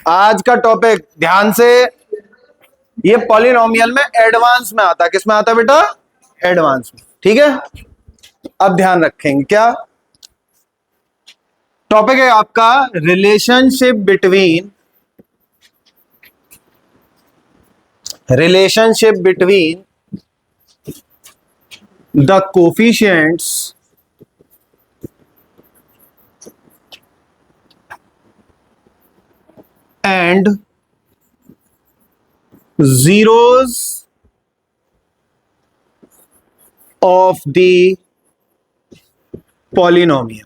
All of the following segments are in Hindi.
आज का टॉपिक ध्यान से, ये पॉलिनोमियल में एडवांस में आता है। किस में आता है बेटा? एडवांस में। ठीक है, अब ध्यान रखेंगे क्या टॉपिक है आपका? Relationship between the coefficients and zeros of the polynomial।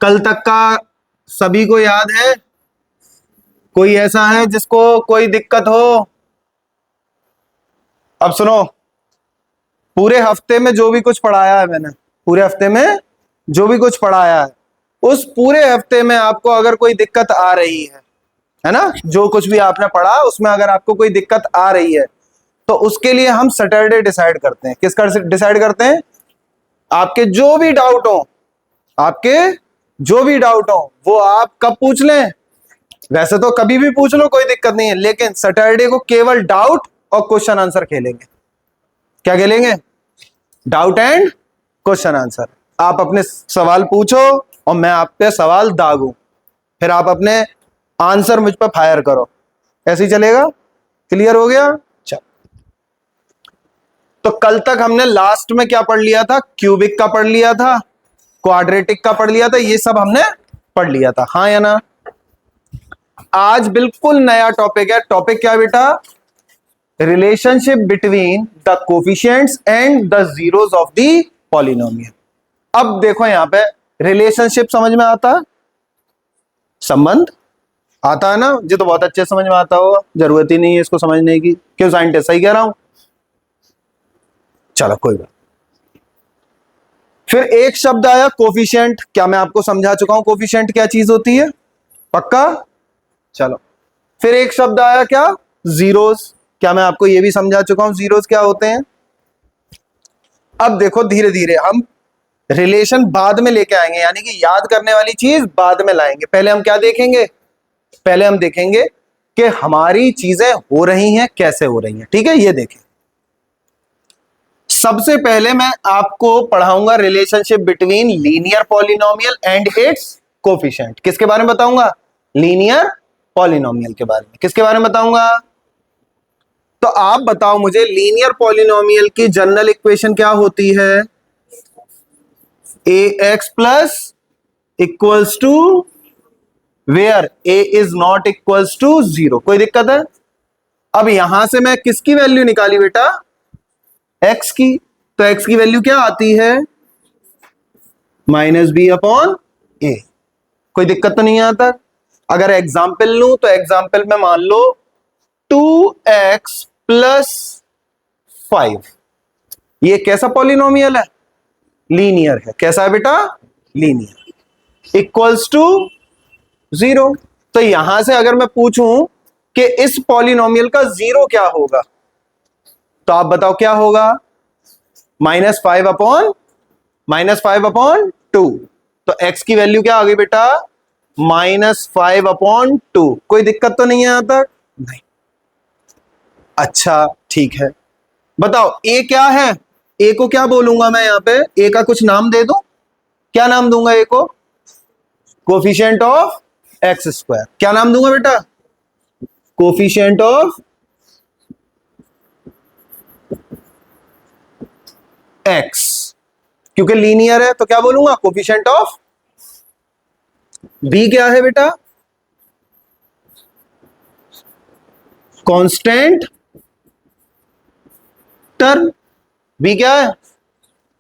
कल तक का सभी को याद है? कोई ऐसा है जिसको कोई दिक्कत हो? अब सुनो, पूरे हफ्ते में जो भी कुछ पढ़ाया है मैंने, पूरे हफ्ते में जो भी कुछ पढ़ाया है, उस पूरे हफ्ते में आपको अगर कोई दिक्कत आ रही है ना, जो कुछ भी आपने पढ़ा उसमें अगर आपको कोई दिक्कत आ रही है तो उसके लिए हम सैटरडे डिसाइड करते हैं। किसका डिसाइड करते हैं? आपके जो भी डाउट हो, वो आप कब पूछ लें? वैसे तो कभी भी पूछ लो, कोई दिक्कत नहीं है, लेकिन सैटरडे को केवल डाउट और क्वेश्चन आंसर खेलेंगे। क्या खेलेंगे? Doubt and question answer. आप अपने सवाल पूछो और मैं आप पे सवाल दागूं, फिर आप अपने आंसर मुझ पर फायर करो। ऐसे ही चलेगा? क्लियर हो गया? चल, तो कल तक हमने लास्ट में क्या पढ़ लिया था? क्यूबिक का पढ़ लिया था, क्वाड्रेटिक का पढ़ लिया था, ये सब हमने पढ़ लिया था, हाँ या ना? आज बिल्कुल नया टॉपिक है। टॉपिक क्या बेटा? Relationship between the coefficients and the zeros of the polynomial. अब देखो यहां पे रिलेशनशिप समझ में आता है? संबंध आता है ना? ये तो बहुत अच्छे समझ में आता होगा, जरूरत ही नहीं है इसको समझने की। क्यों साइंटिस्ट, सही कह रहा हूं? चलो कोई बात। फिर एक शब्द आया कोफिशिएंट। क्या मैं आपको समझा चुका हूं कोफिशिएंट क्या चीज होती है? पक्का? चलो, फिर एक शब्द आया क्या? जीरोस। क्या मैं आपको यह भी समझा चुका हूं जीरोस क्या होते हैं? अब देखो, धीरे धीरे हम रिलेशन बाद में लेके आएंगे, यानी कि याद करने वाली चीज बाद में लाएंगे। पहले हम क्या देखेंगे? पहले हम देखेंगे कि हमारी चीजें हो रही हैं, कैसे हो रही हैं। ठीक है, ये देखें। सबसे पहले मैं आपको पढ़ाऊंगा relationship between linear polynomial and it's coefficient. किसके बारे में बताऊंगा? लीनियर पॉलिनोमियल के बारे में। किसके बारे में बताऊंगा? तो आप बताओ मुझे, लीनियर पॉलिनोमियल की जनरल इक्वेशन क्या होती है? ax plus equals to where a is not equals to 0। कोई दिक्कत है? अब यहां से मैं किसकी वैल्यू निकाली बेटा? x की। तो x की वैल्यू क्या आती है? माइनस बी अपॉन ए। कोई दिक्कत तो नहीं आता? अगर एग्जाम्पल लूं तो एग्जाम्पल में मान लो 2x प्लस 5, ये कैसा पॉलिनोमियल है? लीनियर है। कैसा है बेटा? लीनियर। Equals to 0। तो यहां से अगर मैं पूछूं कि इस पॉलिनोमियल का 0 क्या होगा, तो आप बताओ क्या होगा? -5 अपॉन 2। तो x की वैल्यू क्या आ गई बेटा? -5/2। कोई दिक्कत तो नहीं है यहां तक? नहीं। अच्छा ठीक है, बताओ a क्या है? a को क्या बोलूंगा मैं यहां पे? a का कुछ नाम दे दूं? क्या नाम दूंगा a को? Coefficient of x square. क्या नाम दूंगा बेटा? Coefficient of x. क्योंकि लीनियर है तो क्या बोलूंगा? Coefficient of. b क्या है बेटा? Constant term. b क्या है?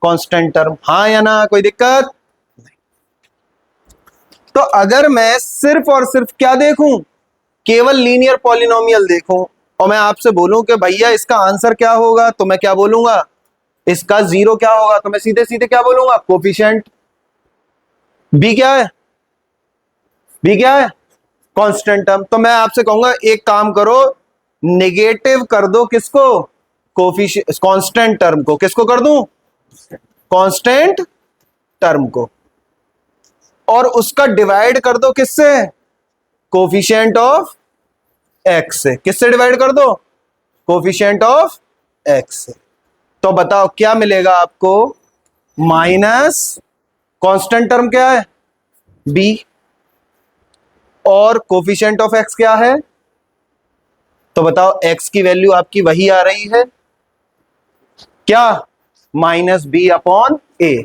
Constant term. हाँ या ना? कोई दिक्कत नहीं। तो अगर मैं सिर्फ और सिर्फ क्या देखूं? केवल लीनियर पॉलिनोमियल देखूं और मैं आपसे बोलूं कि भैया इसका आंसर क्या होगा, तो मैं क्या बोलूंगा? इसका 0 क्या होगा? तो मैं सीधे सीधे क्या बोलूंगा? कोफिशिएंट। b क्या है? b क्या है? Constant term. तो मैं आपसे कहूंगा एक काम करो, नेगेटिव कर दो किसको? कोफिशिएंट, कांस्टेंट टर्म को। किसको कर दूं? कांस्टेंट टर्म को, और उसका डिवाइड कर दो किससे, कोफिशिएंट ऑफ एक्स से। किससे डिवाइड कर दो, कोफिशिएंट ऑफ एक्स से। तो बताओ क्या मिलेगा आपको, माइनस कांस्टेंट टर्म क्या है, बी, और कोफिशिएंट ऑफ एक्स क्या है, तो बताओ एक्स की वैल्यू आपकी वही आ रही है क्या, माइनस बी अपॉन ए,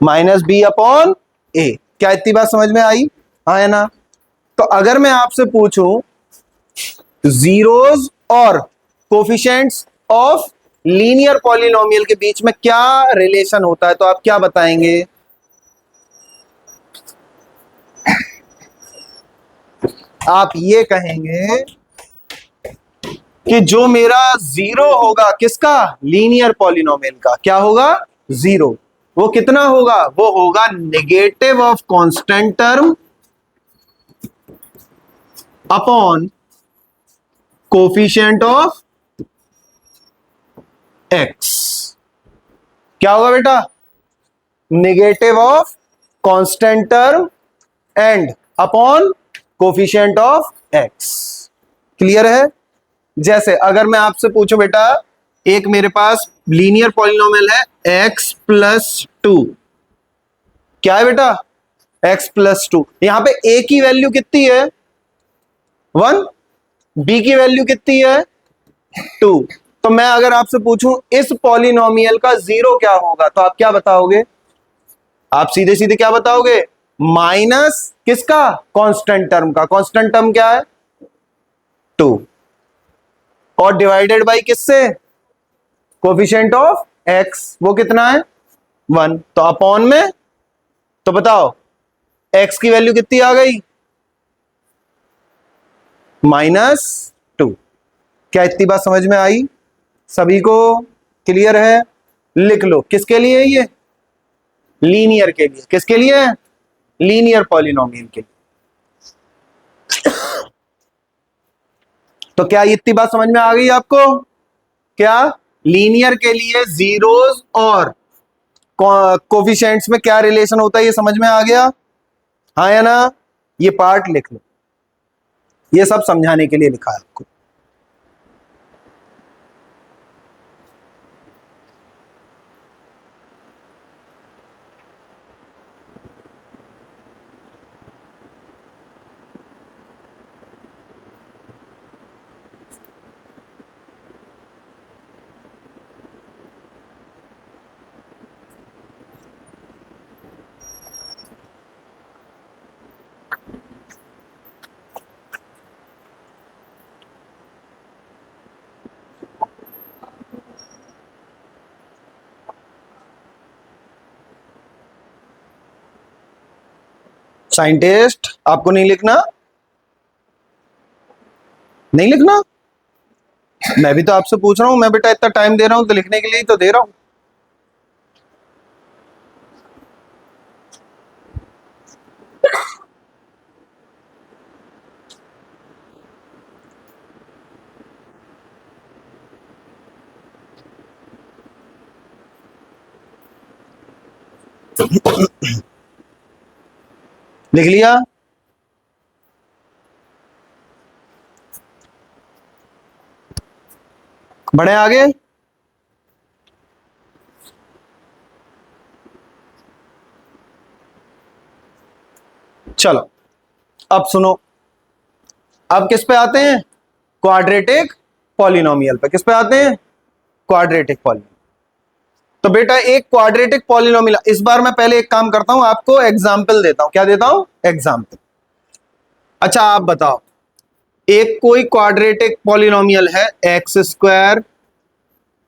माइनस बी अपॉन ए। क्या इतनी बात समझ में आई, हाँ है ना। तो अगर मैं आपसे पूछूं जीरोस और कोफिशिएंट्स ऑफ लीनियर पॉलिनोमियल के बीच में क्या रिलेशन होता है, तो आप क्या बताएंगे, आप ये कहेंगे कि जो मेरा जीरो होगा किसका, लीनियर पॉलिनोमियल का, क्या होगा, जीरो, वो कितना होगा, वो होगा negative of constant term upon coefficient of x. क्या होगा बेटा, negative of constant term and upon coefficient of x. Clear है। जैसे अगर मैं आपसे पूछूं बेटा, एक मेरे पास लीनियर पॉलिनोमियल है x प्लस टू, क्या है बेटा, x प्लस टू। यहां पे a की वैल्यू कितनी है, 1, b की वैल्यू कितनी है, 2। तो मैं अगर आपसे पूछूं इस पॉलिनोमियल का जीरो क्या होगा, तो आप क्या बताओगे, आप सीधे सीधे क्या बताओगे, माइनस किसका, कांस्टेंट टर्म का। कांस्टेंट टर्म क्या है, 2, और डिवाइडेड बाई किससे, कोफिशिएंट ऑफ एक्स, वो कितना है, 1। तो अपॉन में, तो बताओ एक्स की वैल्यू कितनी आ गई, -2। क्या इतनी बात समझ में आई, सभी को क्लियर है। लिख लो किसके लिए, ये लीनियर के लिए, किसके लिए, लीनियर पॉलिनोमियल के लिए। तो क्या इतनी बात समझ में आ गई आपको, क्या लीनियर के लिए जीरोस और कोफिशिएंट्स में क्या रिलेशन होता है, ये समझ में आ गया, हाँ या ना। ये पार्ट लिख लो, ये सब समझाने के लिए लिखा है आपको। साइंटिस्ट आपको नहीं लिखना, नहीं लिखना, मैं भी तो आपसे पूछ रहा हूं, मैं बेटा इतना टाइम दे रहा हूं तो लिखने के लिए ही तो दे रहा हूं। लिख लिया, बढ़े आगे। चलो अब सुनो, अब किस पे आते हैं, क्वाड्रेटिक पॉलिनोमियल पे। किस पे आते हैं, क्वाड्रेटिक पॉलिनोमियल। तो बेटा एक क्वाड्रेटिक पॉलिनोमियल, इस बार मैं पहले एक काम करता हूं, आपको एग्जाम्पल देता हूं। क्या देता हूं, एग्जाम्पल। अच्छा आप बताओ, एक कोई क्वाड्रेटिक पॉलिनोमियल है x square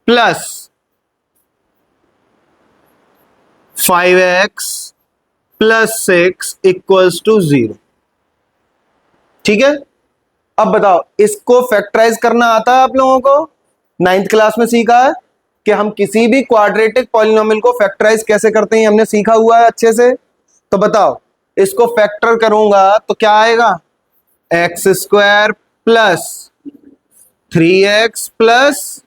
plus 5x plus 6 equals to 0। ठीक है, अब बताओ इसको फैक्टराइज करना आता है आप लोगों को, 9th क्लास में सीखा है कि हम किसी भी क्वाड्रेटिक पॉलिनोमियल को फैक्टराइज कैसे करते हैं, हमने सीखा हुआ है अच्छे से। तो बताओ इसको फैक्टर करूंगा तो क्या आएगा, x square plus 3x plus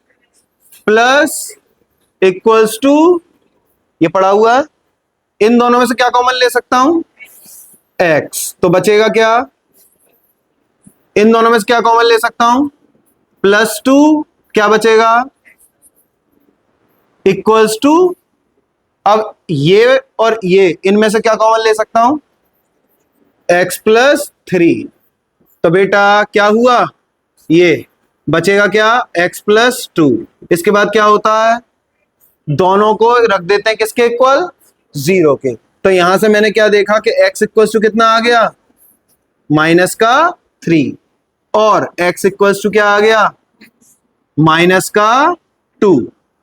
equals to, ये पड़ा हुआ है, इन दोनों में से क्या कॉमन ले सकता हूं, x, तो बचेगा क्या, इन दोनों में से क्या कॉमन ले सकता हूं, +2, क्या बचेगा, इक्वल्स टू, अब ये और ये इनमें से क्या कॉमन ले सकता हूं, x+3, तो बेटा क्या हुआ, ये बचेगा क्या, x+2। इसके बाद क्या होता है, दोनों को रख देते हैं किसके इक्वल, 0 के। तो यहां से मैंने क्या देखा कि x इक्वल्स टू कितना आ गया, -3, और x इक्वल्स टू क्या आ गया, -2।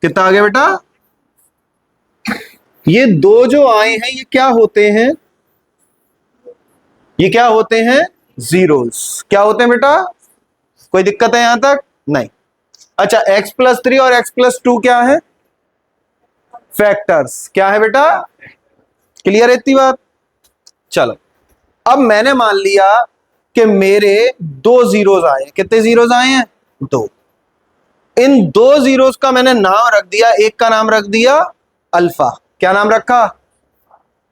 कितना आ गया बेटा, ये दो जो आए हैं ये क्या होते हैं, ये क्या होते हैं, जीरोस। क्या होते हैं बेटा, कोई दिक्कत है यहां तक, नहीं। अच्छा, x+3 और x+2 क्या है, फैक्टर्स। क्या है बेटा, क्लियर है इतनी बात। चलो, अब मैंने मान लिया कि मेरे दो जीरोस आए, कितने जीरोस आए हैं, दो। इन दो जीरोस का मैंने नाम रख दिया, एक का नाम रख दिया अल्फा, क्या नाम रखा,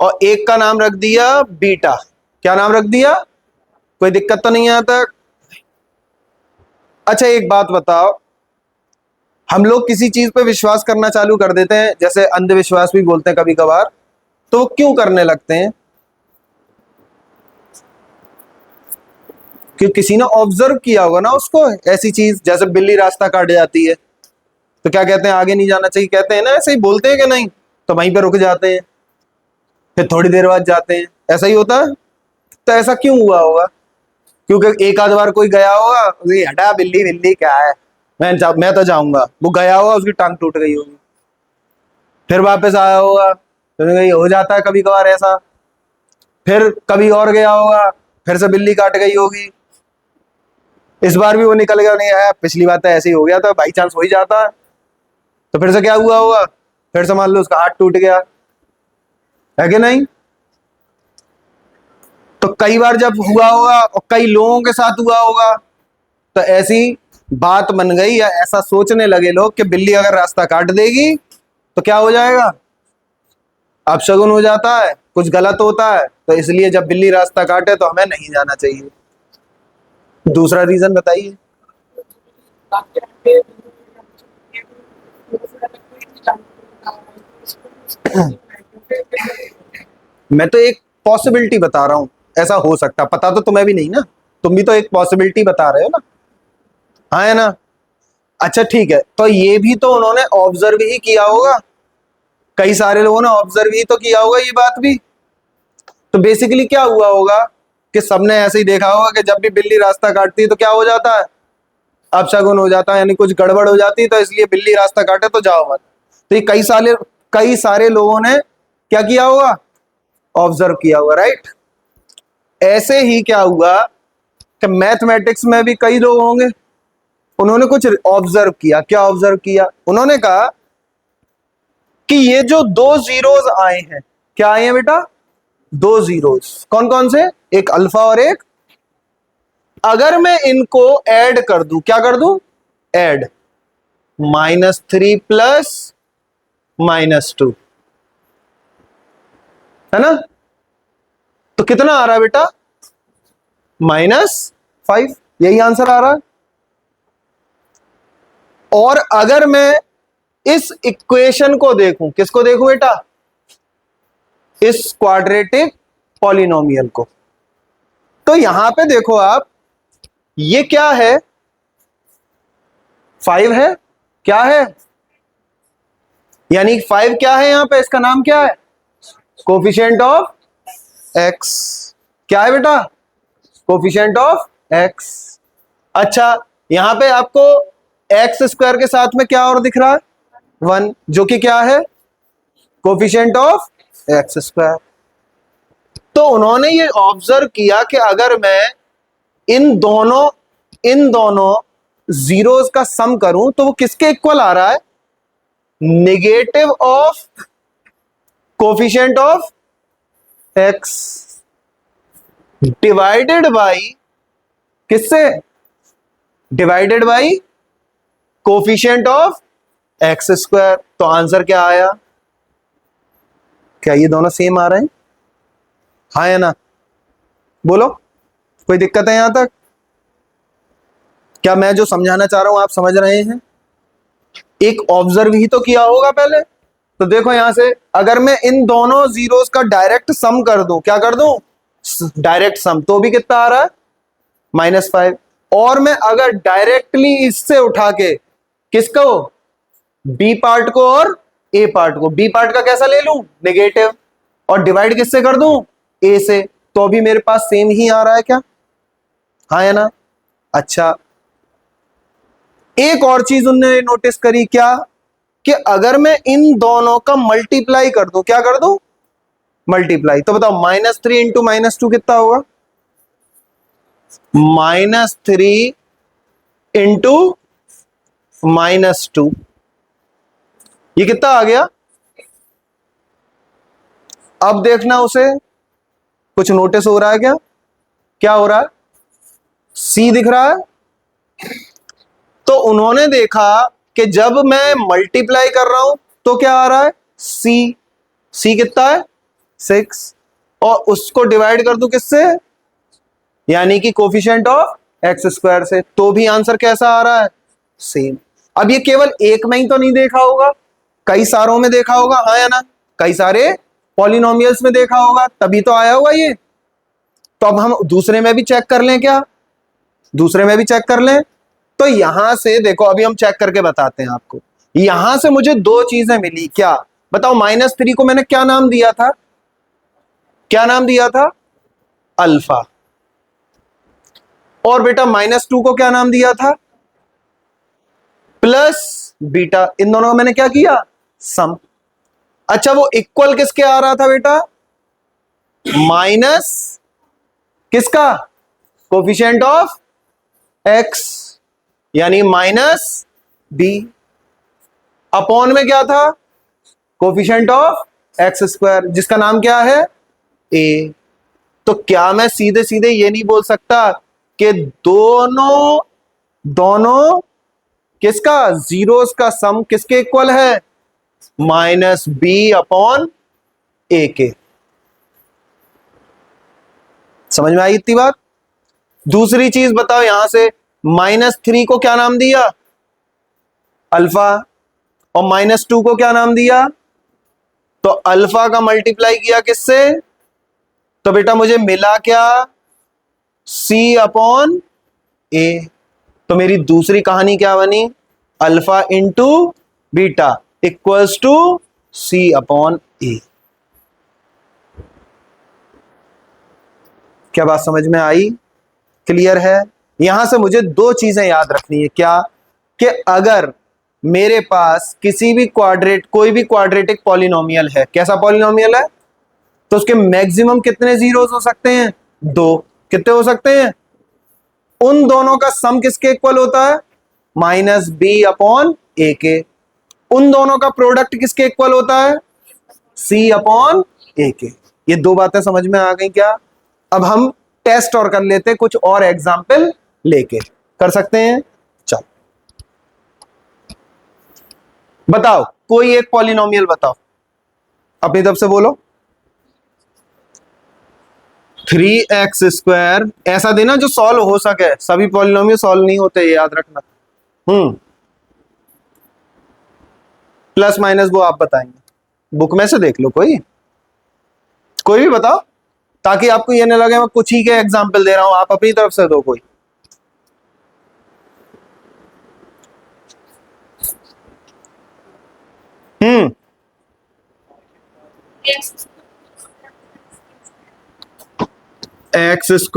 और एक का नाम रख दिया बीटा, क्या नाम रख दिया, कोई दिक्कत तो नहीं यहां तक। अच्छा, एक बात बताओ, हम लोग किसी चीज पे विश्वास करना चालू कर देते हैं, जैसे अंधविश्वास भी बोलते हैं कभी कभार, तो क्यों करने लगते हैं, क्योंकि किसी ने ऑब्जर्व किया होगा ना उसको, ऐसी चीज जैसे बिल्ली रास्ता काट जाती है तो क्या कहते हैं, आगे नहीं जाना चाहिए, कहते हैं ना, ऐसे ही बोलते हैं कि नहीं, तो वहीं पे रुक जाते हैं, फिर थोड़ी देर बाद जाते हैं, ऐसा ही होता है। तो ऐसा क्यों हुआ होगा, क्योंकि एक आध बार कोई गया होगा, हटा बिल्ली बिल्ली क्या है, मैं तो जाऊंगा, वो गया होगा, उसकी टांग टूट गई होगी, फिर वापस आया होगा, तो हो जाता है कभी कभार ऐसा, फिर कभी और गया होगा, फिर से बिल्ली काट गई होगी, इस बार भी वो निकल गया, नहीं आया, पिछली बार तो ऐसे ही हो गया था, बाई चांस हो ही जाता है, तो फिर से क्या हुआ होगा, फिर से मान लो उसका हाथ टूट गया, है कि नहीं। तो कई बार जब हुआ होगा और कई लोगों के साथ हुआ होगा, तो ऐसी बात बन गई या ऐसा सोचने लगे लोग कि बिल्ली अगर रास्ता काट देगी तो क्या हो जाएगा, अपशगुन हो जाता है, कुछ गलत होता है, तो इसलिए जब बिल्ली रास्ता काटे तो हमें नहीं जाना चाहिए। दूसरा रीजन बताइए। मैं तो एक पॉसिबिलिटी बता रहा हूं, ऐसा हो सकता, पता तो तुम्हें भी नहीं ना, तुम भी तो एक पॉसिबिलिटी बता रहे हो ना, हाँ है ना। अच्छा ठीक है, तो ये भी तो उन्होंने ऑब्जर्व ही किया होगा, कई सारे लोगों ने ऑब्जर्व ही तो किया होगा ये बात भी। तो बेसिकली क्या हुआ होगा कि सबने ऐसे ही देखा होगा कि जब भी बिल्ली रास्ता काटती है तो क्या हो जाता है, अपशगुन हो जाता है, यानी कुछ गड़बड़ हो जाती है, तो इसलिए बिल्ली रास्ता काटे तो जाओ मत। तो ये कई सारे लोगों ने क्या किया होगा, ऑब्जर्व किया होगा, राइट। ऐसे ही क्या हुआ कि मैथमेटिक्स में भी कई लोग होंगे, उन्होंने कुछ ऑब्जर्व किया। क्या ऑब्जर्व किया, उन्होंने कहा कि ये जो दो जीरोस आए हैं, क्या आए हैं बेटा, दो जीरोस, कौन कौन से, एक अल्फा और एक, अगर मैं इनको ऐड कर दूं, क्या कर दूं, ऐड, -3 + -2, है ना, तो कितना आ रहा है बेटा, -5, यही आंसर आ रहा है। और अगर मैं इस इक्वेशन को देखूं, किसको देखूं बेटा, इस क्वाड्रेटिक पॉलिनोमियल को, तो यहां पे देखो आप, ये क्या है, 5 है, क्या है, यानी 5 क्या है यहां पे, इसका नाम क्या है, कोफिशिएंट ऑफ एक्स, क्या है बेटा, कोफिशिएंट ऑफ एक्स। अच्छा, यहां पे आपको x² के साथ में क्या और दिख रहा है, 1, जो कि क्या है, कोफिशिएंट ऑफ x²। तो उन्होंने ये ऑब्जर्व किया कि अगर मैं इन दोनों जीरोस का सम करूं तो वो किसके इक्वल आ रहा है, negative of coefficient of x divided by, किससे, divided by coefficient of x square. तो आंसर क्या आया? क्या ये दोनों सेम आ रहे हैं? हाँ या ना? बोलो, कोई दिक्कत है यहां तक? क्या मैं जो समझाना चाह रहा हूं आप समझ रहे हैं? एक ऑब्जर्व ही तो किया होगा पहले। तो देखो यहां से अगर मैं इन दोनों जीरोस का डायरेक्ट सम कर दूं, क्या कर दूं? डायरेक्ट सम, तो भी कितना आ रहा है? -5। और मैं अगर डायरेक्टली इससे उठा के किसको, बी पार्ट को और ए पार्ट को, बी पार्ट का कैसा ले लूं? नेगेटिव, और डिवाइड किससे कर दूं? ए से, तो भी मेरे पास सेम ही आ रहा है क्या? हाँ या ना? अच्छा, एक और चीज उनने नोटिस करी, क्या? कि अगर मैं इन दोनों का मल्टीप्लाई कर दूं, क्या कर दूं? मल्टीप्लाई। तो बताओ -3 इंटू -2 कितना होगा? -3 इंटू -2, ये कितना आ गया? अब देखना उसे, कुछ नोटिस हो रहा है क्या? क्या हो रहा है? सी दिख रहा है। तो उन्होंने देखा कि जब मैं मल्टीप्लाई कर रहा हूं तो क्या आ रहा है? सी। सी कितना है? 6। और उसको डिवाइड कर दूं किससे? यानी कि कोफिशिएंट ऑफ एक्स स्क्वायर से, तो भी आंसर कैसा आ रहा है? सेम। अब ये केवल एक में ही तो नहीं देखा होगा, कई सारों में देखा होगा, हाँ या ना? कई सारे पॉलिनोमियल्स में देखा होगा, तभी तो आया होगा ये। तो अब हम दूसरे में भी चेक कर लें क्या? दूसरे में भी चेक कर लें। तो यहां से देखो, अभी हम चेक करके बताते हैं आपको। यहां से मुझे दो चीजें मिली, क्या बताओ? -3 को मैंने क्या नाम दिया था? क्या नाम दिया था? अल्फा। और बेटा -2 को क्या नाम दिया था? Plus beta. इन दोनों का मैंने क्या किया? सम। अच्छा, वो इक्वल किसके आ रहा था बेटा? माइनस किसका? कोफिशिएंट ऑफ एक्स, यानी -b। अपॉन में क्या था? कोफिशिएंट ऑफ एक्स स्क्वायर, जिसका नाम क्या है? a। तो क्या मैं सीधे सीधे ये नहीं बोल सकता कि दोनों दोनों किसका, जीरोस का सम किसके इक्वल है? -b अपॉन a के। समझ में आई इतनी बात? दूसरी चीज बताओ, यहां से -3 को क्या नाम दिया? अल्फा। और -2 को क्या नाम दिया? तो अल्फा का मल्टीप्लाई किया किससे? तो बेटा मुझे मिला क्या? c upon a। तो मेरी दूसरी कहानी क्या बनी? Alpha into beta equals to c upon a। क्या बात समझ में आई? क्लियर है? यहां से मुझे दो चीजें याद रखनी है, क्या? कि अगर मेरे पास किसी भी कोई भी क्वाड्रेटिक पॉलिनोमियल है, कैसा पॉलिनोमियल है, तो उसके मैक्सिमम कितने जीरोस हो सकते हैं? 2। कितने हो सकते हैं? उन दोनों का सम किसके इक्वल होता है? -b अपॉन a के। उन दोनों का प्रोडक्ट किसके इक्वल होता है? c अपॉन a के। ये दो बातें समझ में आ गई क्या? अब हम टेस्ट और कर लेते, कुछ और एग्जाम्पल लेके कर सकते हैं। चलो बताओ, कोई एक पॉलिनोमियल बताओ, अपनी तरफ से बोलो। 3x², ऐसा देना जो सॉल्व हो सके, सभी पॉलिनोमियल सॉल्व नहीं होते, ये याद रखना। प्लस माइनस वो आप बताएंगे, बुक में से देख लो, कोई भी बताओ, ताकि आपको ये नहीं लगे मैं कुछ ही के एग्जाम्पल दे रहा हूं, आप अपनी तरफ से दो कोई। x²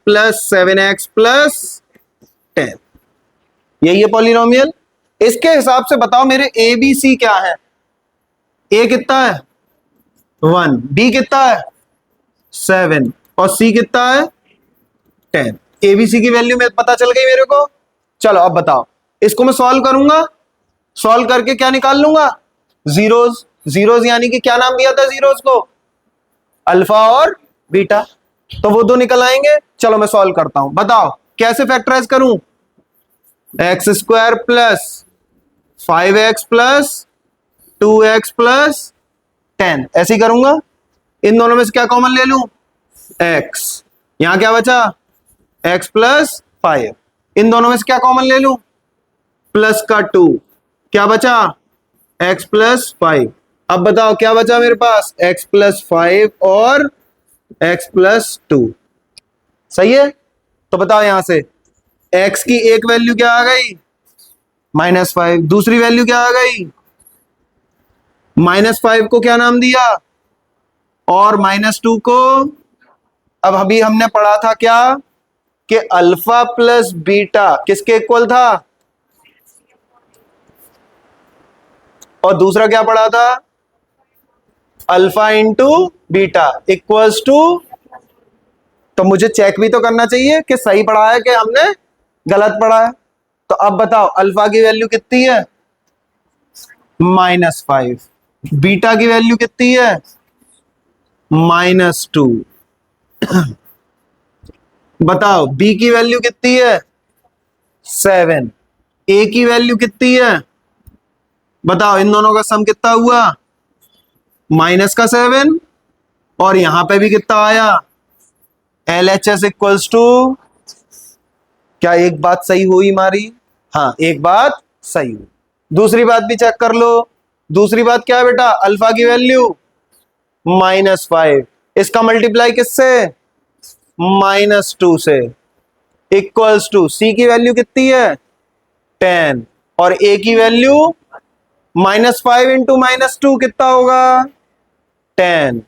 प्लस 7x प्लस 10, यही है पॉलिनोमियल। इसके हिसाब से बताओ मेरे ए बी सी क्या है? ए कितना है? 1, बी कितना है? 7, और सी कितना है? 10। एबीसी की वैल्यू में पता चल गई मेरे को। चलो अब बताओ, इसको मैं सॉल्व करूंगा, सॉल्व करके क्या निकाल लूंगा? जीरोस। जीरोस यानी कि क्या नाम दिया था जीरोस को? अल्फा और बीटा। तो वो दो निकल आएंगे। चलो मैं सॉल्व करता हूं, बताओ कैसे फैक्टराइज करूं? X square plus 5x plus 2x plus 10, ऐसे ही करूंगा। इन दोनों में से क्या कॉमन ले लूं? x। यहां क्या बचा? x plus 5। इन दोनों में से क्या कॉमन ले लूं? प्लस का 2। क्या बचा? x plus 5। अब बताओ क्या बचा मेरे पास? x प्लस 5 और x प्लस 2। सही है। तो बताओ यहां से x की एक वैल्यू क्या आ गई? -5। दूसरी वैल्यू क्या आ गई? -5 को क्या नाम दिया? और -2 को, अब अभी हमने पढ़ा था क्या कि अल्फा प्लस बीटा किसके इक्वल था? और दूसरा क्या पढ़ा था? Alpha into beta equals to. तो मुझे चेक भी तो करना चाहिए कि सही पढ़ा है कि हमने गलत पढ़ा है। तो अब बताओ अल्फा की वैल्यू कितनी है? -5। बीटा की वैल्यू कितनी है? -2। बताओ बी की वैल्यू कितनी है? 7। ए की वैल्यू कितनी है? बताओ इन दोनों का सम कितना हुआ? -7। और यहां पे भी कितना आया? LHS equals to. क्या एक बात सही हुई हमारी? हाँ, एक बात सही हुई। दूसरी बात भी चेक कर लो। दूसरी बात क्या है बेटा? अल्फा की वैल्यू -5, इसका मल्टीप्लाई किससे? -2 से, इक्वल्स टू सी की वैल्यू कितनी है? 10। और ए की वैल्यू -5 इंटू -2 कितना होगा? 10।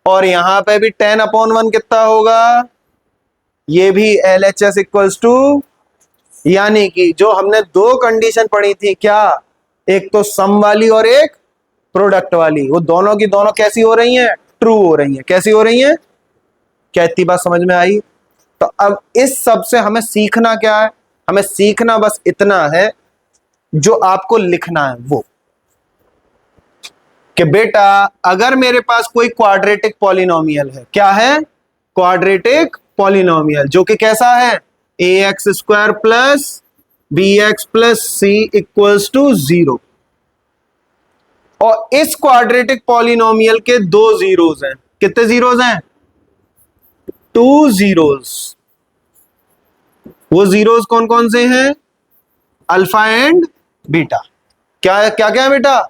और यहां पे भी 10/1 कितना होगा? ये भी LHS इक्वल्स टू, यानी कि जो हमने दो कंडीशन पढ़ी थी क्या, एक तो सम वाली और एक प्रोडक्ट वाली, वो दोनों की दोनों कैसी हो रही हैं? ट्रू हो रही हैं। कैसी हो रही हैं? क्या इतनी बात समझ में आई? तो अब इस सब से हमें सीखना क्या है? हमें सीखना बस इतना है, जो आपको लिखना है वो, कि बेटा अगर मेरे पास कोई क्वाड्रेटिक पॉलिनोमियल है, क्या है? क्वाड्रेटिक पॉलिनोमियल, जो कि कैसा है? ax² plus bx plus c equals to 0। और इस क्वाड्रेटिक पॉलिनोमियल के दो जीरोस हैं। कितने जीरोस हैं? 2 जीरोस। वो जीरोस कौन कौन से हैं? Alpha and beta. क्या क्या क्या है बेटा?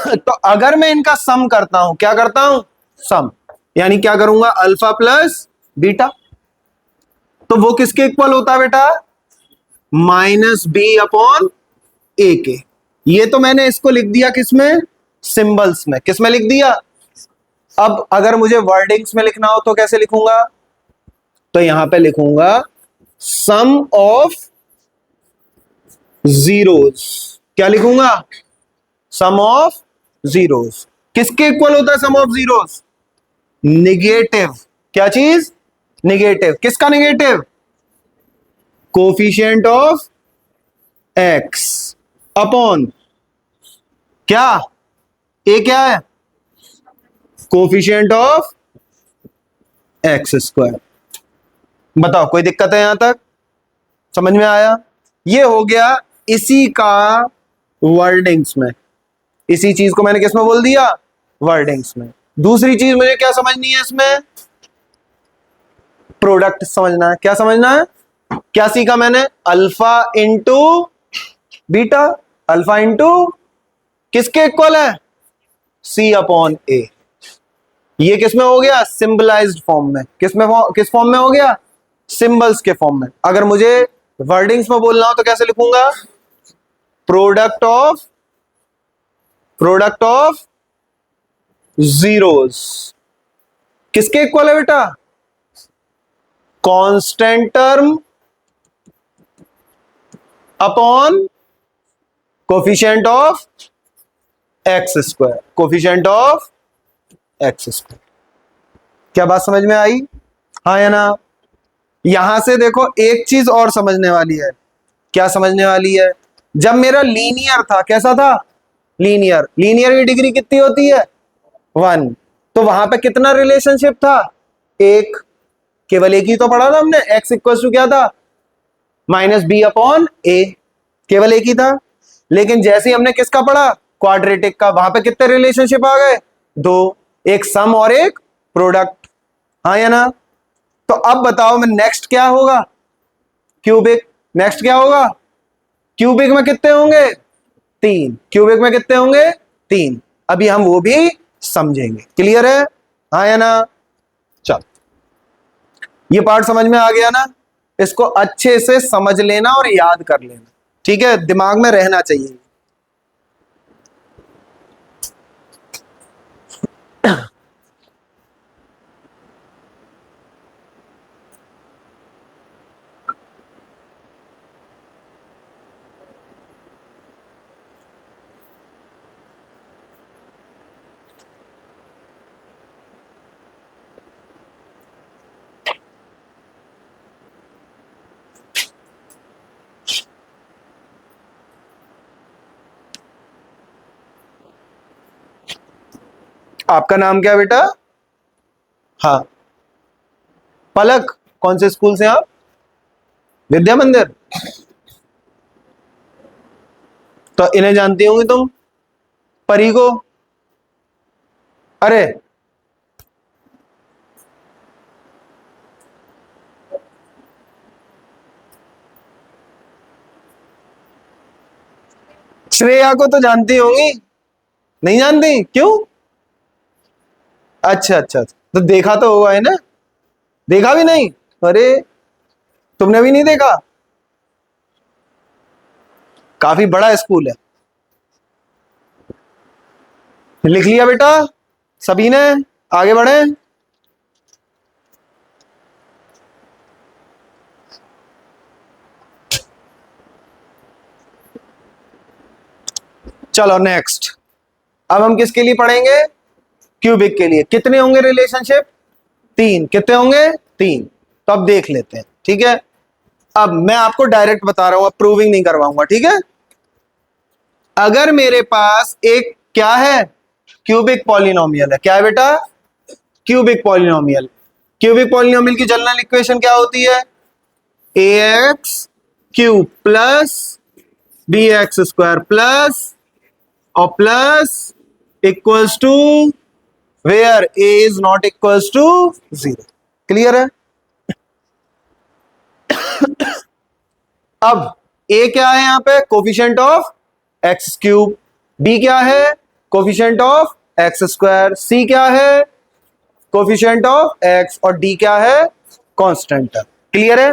तो अगर मैं इनका सम करता हूं, क्या करता हूं? सम, यानी क्या करूंगा? Alpha plus beta. तो वो किसके इक्वल होता है बेटा? -b/a के। ये तो मैंने इसको लिख दिया किसमें? सिंबल्स में। किसमें लिख दिया? अब अगर मुझे वर्डिंग्स में लिखना हो तो कैसे लिखूंगा? तो यहां पे लिखूंगा सम ऑफ जीरोस। क्या लिखूंगा? सम ऑफ जीरोस। किसके इक्वल होता है सम ऑफ जीरोस? निगेटिव। क्या चीज? निगेटिव। किसका negative? Coefficient of x upon क्या? ए क्या है? Coefficient of x²। बताओ कोई दिक्कत है? यहां तक समझ में आया? ये हो गया इसी का वर्डिंग्स में। इसी चीज को मैंने किसमें बोल दिया? वर्डिंग्स में। दूसरी चीज मुझे क्या समझनी है इसमें? प्रोडक्ट समझना है। क्या समझना है? क्या सीखा मैंने? Alpha into beta. Alpha into किसके इक्वल है? C/A। ये किसमें हो गया? सिंबलाइज्ड फॉर्म में। किस फॉर्म में हो गया? सिंबल्स के फॉर्म में। अगर मुझे वर्डिंग्स में बोलना हो तो कैसे लिखूंगा? प्रोडक्ट ऑफ जीरोस किसके इक्वल है बेटा? Constant term upon coefficient of x²। Coefficient of x²। क्या बात समझ में आई? हाँ या ना? यहां से देखो एक चीज और समझने वाली है। क्या समझने वाली है? जब मेरा लीनियर था, कैसा था? लीनियर। लीनियर की डिग्री कितनी होती है? 1। तो वहां पे कितना रिलेशनशिप था? एक। केवल एक ही तो पढ़ा था हमने। x इक्वल टू क्या था? माइनस बी अपॉन ए, केवल एक ही था। लेकिन जैसे ही हमने किसका पढ़ा, क्वाड्रेटिक का, वहां पे कितने रिलेशनशिप आ गए, दो, एक सम और एक प्रोडक्ट, हाँ या ना। तो अब बताओ मैं नेक्स्ट क्या होगा, क्यूबिक। नेक्स्ट क्या होगा, क्यूबिक में कितने होंगे, तीन। क्यूबिक में कितने होंगे, तीन। अभी हम वो भी समझेंगे। क्लियर है, हाँ या ना। चल, ये पार्ट समझ में आ गया ना, इसको अच्छे से समझ लेना और याद कर लेना, ठीक है, दिमाग में रहना चाहिए। आपका नाम क्या है बेटा, हाँ, पलक। कौन से स्कूल से आप, विद्या मंदिर। तो इन्हें जानती होंगी तुम, परी को। अरे श्रेया को तो जानती होंगी, नहीं जानती क्यों, अच्छा अच्छा अच्छा, तो देखा तो हुआ है ना, देखा भी नहीं, अरे तुमने भी नहीं देखा, काफी बड़ा स्कूल है। लिख लिया बेटा सभी ने, आगे बढ़े। चलो नेक्स्ट, अब हम किसके लिए पढ़ेंगे, क्यूबिक के लिए। कितने होंगे रिलेशनशिप, तीन। कितने होंगे, तीन। तो अब देख लेते हैं, ठीक है। अब मैं आपको डायरेक्ट बता रहा हूं, अब प्रूविंग नहीं करवाऊंगा, ठीक है। अगर मेरे पास एक क्या है, क्यूबिक पॉलिनोमियल है, क्या है बेटा, क्यूबिक पॉलिनोमियल। क्यूबिक पॉलिनोमियल की जनरल इक्वेशन क्या होती है, a x cube plus b x square plus और plus equals to where a is not equals to zero. Clear है। अब ए क्या है यहां पे, coefficient of x cube, b क्या है, coefficient of x square, c क्या है, कोफिशिएंट ऑफ एक्स, और डी क्या है, कांस्टेंट। क्लियर है।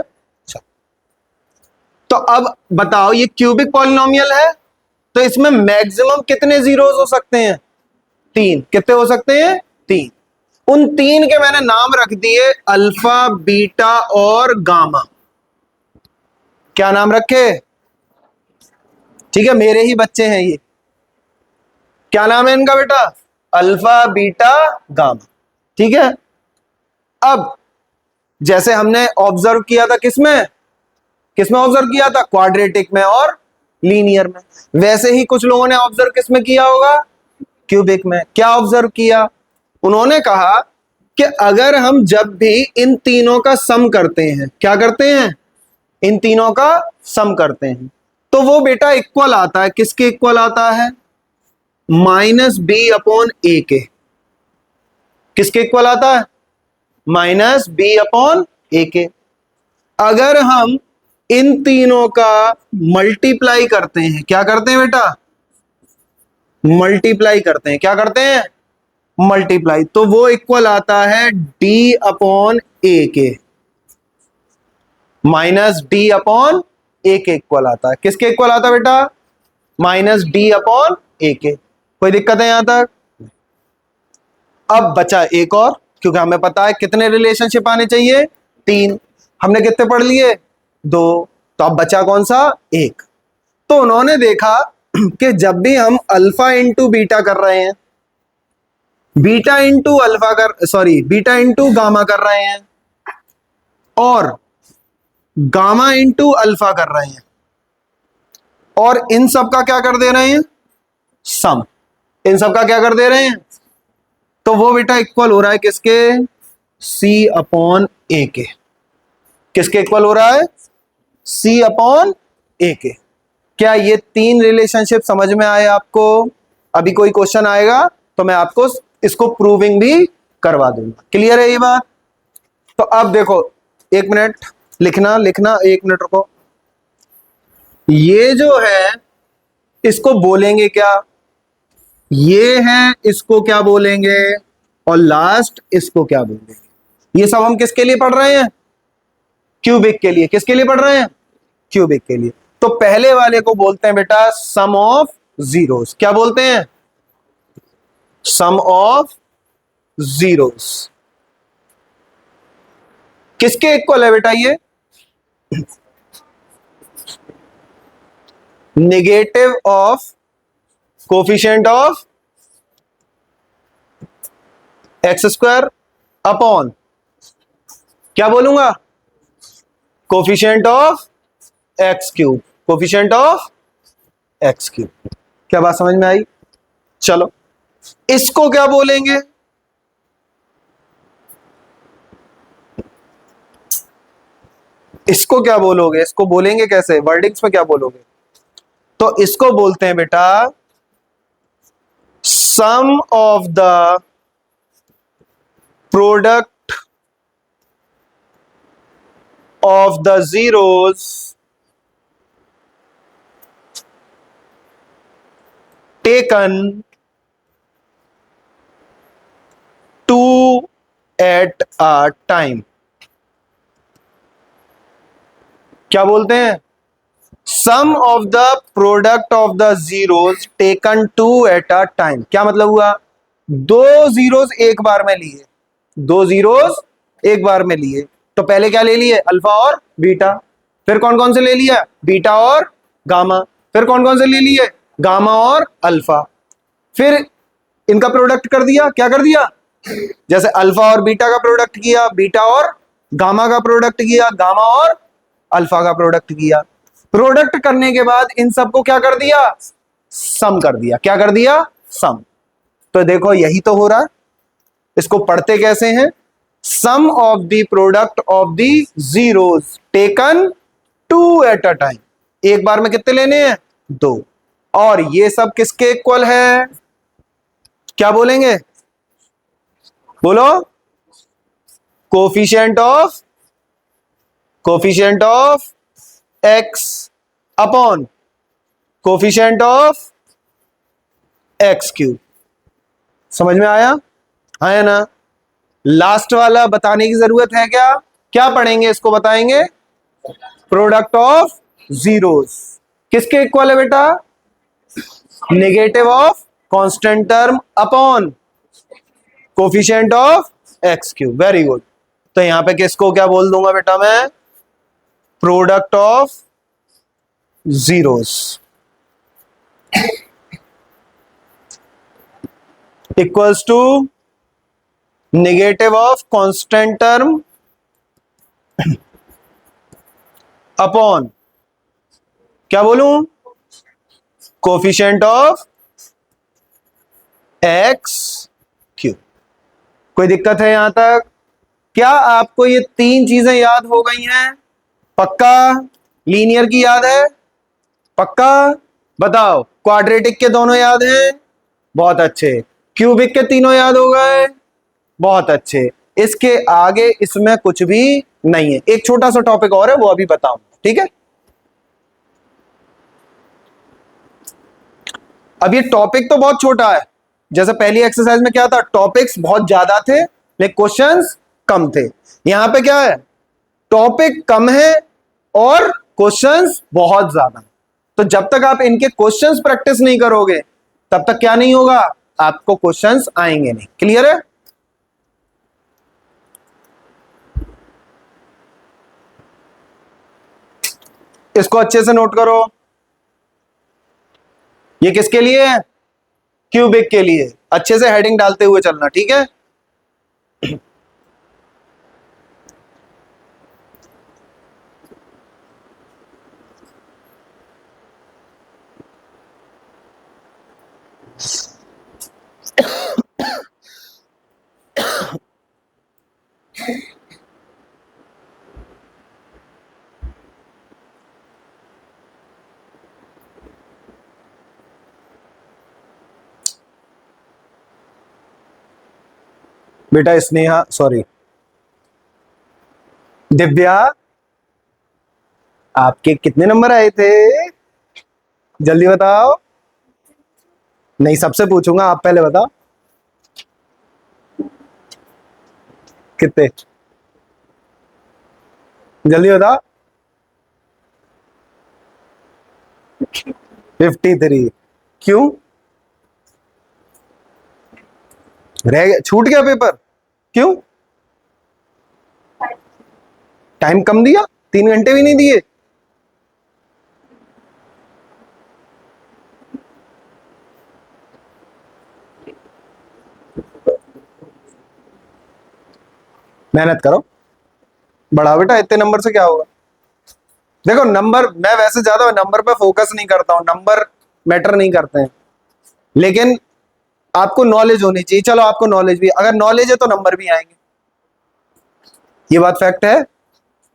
तो अब बताओ ये क्यूबिक पॉलिनोमियल है, तो इसमें मैक्सिमम कितने जीरोस हो सकते हैं, तीन। कितने हो सकते हैं, तीन। उन तीन के मैंने नाम रख दिए अल्फा बीटा और गामा। क्या नाम रखे, ठीक है, मेरे ही बच्चे हैं ये। क्या नाम है इनका बेटा, अल्फा बीटा गामा, ठीक है। अब जैसे हमने ऑब्जर्व किया था किसमें, किसमें ऑब्जर्व किया था, क्वाड्रेटिक में और लीनियर में, वैसे ही कुछ लोगों ने ऑब्जर्व किसमें किया होगा, क्यूबिक में। क्या ऑब्जर्व किया, उन्होंने कहा कि अगर हम जब भी इन तीनों का सम करते हैं, क्या करते हैं, इन तीनों का सम करते हैं, तो वो बेटा इक्वल आता है, किसके इक्वल आता है, माइनस बी अपॉन ए के। किसके इक्वल आता है, माइनस बी अपॉन ए के। अगर हम इन तीनों का मल्टीप्लाई करते हैं, क्या करते हैं बेटा, मल्टीप्लाई करते हैं, क्या करते हैं, मल्टीप्लाई, तो वो इक्वल आता है डी अपॉन ए के, माइनस डी अपॉन ए के इक्वल आता है। किसके इक्वल आता है बेटा, माइनस डी अपॉन ए के। कोई दिक्कत है यहां तक। अब बचा एक और, क्योंकि हमें पता है कितने रिलेशनशिप आने चाहिए, तीन। हमने कितने पढ़ लिए, दो। तो अब बचा कौन सा, एक। तो उन्होंने देखा कि जब भी हम अल्फा इंटू बीटा कर रहे हैं, बीटा इंटू अल्फा कर, सॉरी बीटा इंटू गामा कर रहे हैं, और गामा इंटू अल्फा कर रहे हैं, और इन सब का क्या कर दे रहे हैं, सम। इन सब का क्या कर दे रहे हैं, तो वो बेटा इक्वल हो रहा है किसके, सी अपॉन ए के। किसके इक्वल हो रहा है, सी अपॉन ए के। क्या ये तीन रिलेशनशिप समझ में आए आपको? अभी कोई क्वेश्चन आएगा तो मैं आपको इसको प्रूविंग भी करवा दूंगा। क्लियर है ये बात? तो अब देखो, एक मिनट, लिखना लिखना, एक मिनट रुको। ये जो है इसको बोलेंगे क्या? ये है, इसको क्या बोलेंगे? और लास्ट इसको क्या बोलेंगे? ये सब हम किसके लिए पढ़ रहे हैं? क्यूबिक के लिए। किसके लिए पढ़ रहे हैं? क्यूबिक के लिए। तो पहले वाले को बोलते हैं बेटा सम ऑफ जीरोस। क्या बोलते हैं? Sum of zeros. किसके इक्वल है बेटा ये? Negative of coefficient of x square upon, क्या बोलूंगा? Coefficient of x cube. Coefficient of x cube. क्या बात समझ में आई? चलो, इसको क्या बोलेंगे? इसको क्या बोलोगे? इसको बोलेंगे कैसे? वर्डिंग्स में क्या बोलोगे? तो इसको बोलते हैं बेटा sum of the product of the zeros taken two at a time. क्या बोलते हैं? Sum of the product of the zeros taken two at a time. क्या मतलब हुआ? दो जीरोस एक बार में लिए। दो जीरोस एक बार में लिए, तो पहले क्या ले लिए? अल्फा और बीटा। फिर कौन कौन से ले लिया? बीटा और गामा। फिर कौन कौन से ले लिए? गामा और अल्फा। फिर इनका प्रोडक्ट कर दिया। क्या कर दिया? जैसे अल्फा और बीटा का प्रोडक्ट किया, बीटा और गामा का प्रोडक्ट किया, गामा और अल्फा का प्रोडक्ट किया। प्रोडक्ट करने के बाद इन सबको क्या कर दिया? सम कर दिया। क्या कर दिया? सम। तो देखो यही तो हो रहा है। इसको पढ़ते कैसे हैं? Sum of the product of the zeros taken two at a time. एक बार में कितने लेने हैं? दो। और ये सब किसके इक्वल है? क्या बोलेंगे? बोलो। Coefficient of x upon coefficient of x cube. समझ में आया? है ना? लास्ट वाला बताने की जरूरत है क्या? क्या पढ़ेंगे इसको बताएंगे। प्रोडक्ट ऑफ जीरोस किसके इक्वल है बेटा? Negative of constant term upon coefficient of x cube. Very good. तो यहां पे किसको क्या बोल दूंगा बेटा मैं? Product of zeros equals to negative of constant term upon, क्या बोलूं? Coefficient of x cube. कोई दिक्कत है यहां तक? क्या आपको ये तीन चीजें याद हो गई हैं? पक्का? लीनियर की याद है? पक्का? बताओ। क्वाड्रेटिक के दोनों याद हैं? बहुत अच्छे। क्यूबिक के तीनों याद हो गए? बहुत अच्छे। इसके आगे इसमें कुछ भी नहीं है। एक छोटा सा टॉपिक और है, वो अभी बताऊंगा, ठीक है? अब ये टॉपिक तो बहुत छोटा है। जैसे पहली एक्सरसाइज में क्या था? टॉपिक्स बहुत ज्यादा थे लेकिन क्वेश्चंस कम थे। यहां पे क्या है? टॉपिक कम है और क्वेश्चंस बहुत ज्यादा। तो जब तक आप इनके क्वेश्चंस प्रैक्टिस नहीं करोगे तब तक क्या नहीं होगा? आपको क्वेश्चंस आएंगे नहीं। क्लियर है? इसको अच्छे से नोट करो। ये किसके लिए है? क्यूबिक के लिए। अच्छे से हेडिंग डालते हुए चलना, ठीक है? बेटा स्नेहा, सॉरी दिव्या, आपके कितने नंबर आए थे? जल्दी बताओ। नहीं, सबसे पूछूंगा, आप पहले बताओ कितने। जल्दी बताओ। 53। क्यों रह गया, छूट गया पेपर? क्यों? टाइम कम दिया, 3 घंटे भी नहीं दिए? मेहनत करो, बढ़ाओ बेटा, इतने नंबर से क्या होगा? देखो नंबर, मैं वैसे ज्यादा नंबर पे फोकस नहीं करता हूं, नंबर मैटर नहीं करते हैं, लेकिन आपको नॉलेज होनी चाहिए। चलो आपको नॉलेज भी, अगर नॉलेज है तो नंबर भी आएंगे, ये बात फैक्ट है।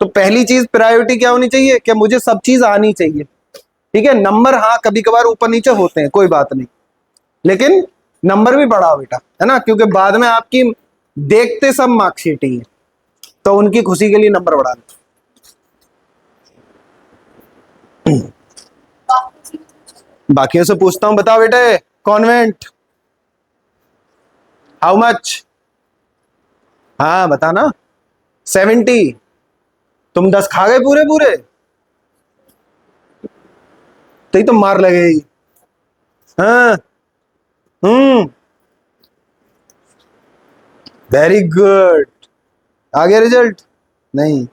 तो पहली चीज प्रायोरिटी क्या होनी चाहिए कि मुझे सब चीज आनी चाहिए। ठीक है, नंबर हाँ कभी कभार ऊपर नीचे होते हैं, कोई बात नहीं, लेकिन नंबर भी बढ़ाओ बेटा, है ना, क्योंकि बाद में आपकी देखते सब मार्कशीट ही है, तो उनकी खुशी के लिए नंबर बढ़ा दो। बाकियों से पूछता हूं, बताओ बेटे, कॉन्वेंट हाउ मच? हाँ बताना। 70। तुम 10 खा गए पूरे पूरे, तो ही तो मार लगेगी। हाँ। Very good. आ गया रिजल्ट? नहीं।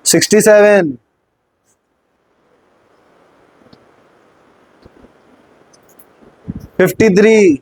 67। 53।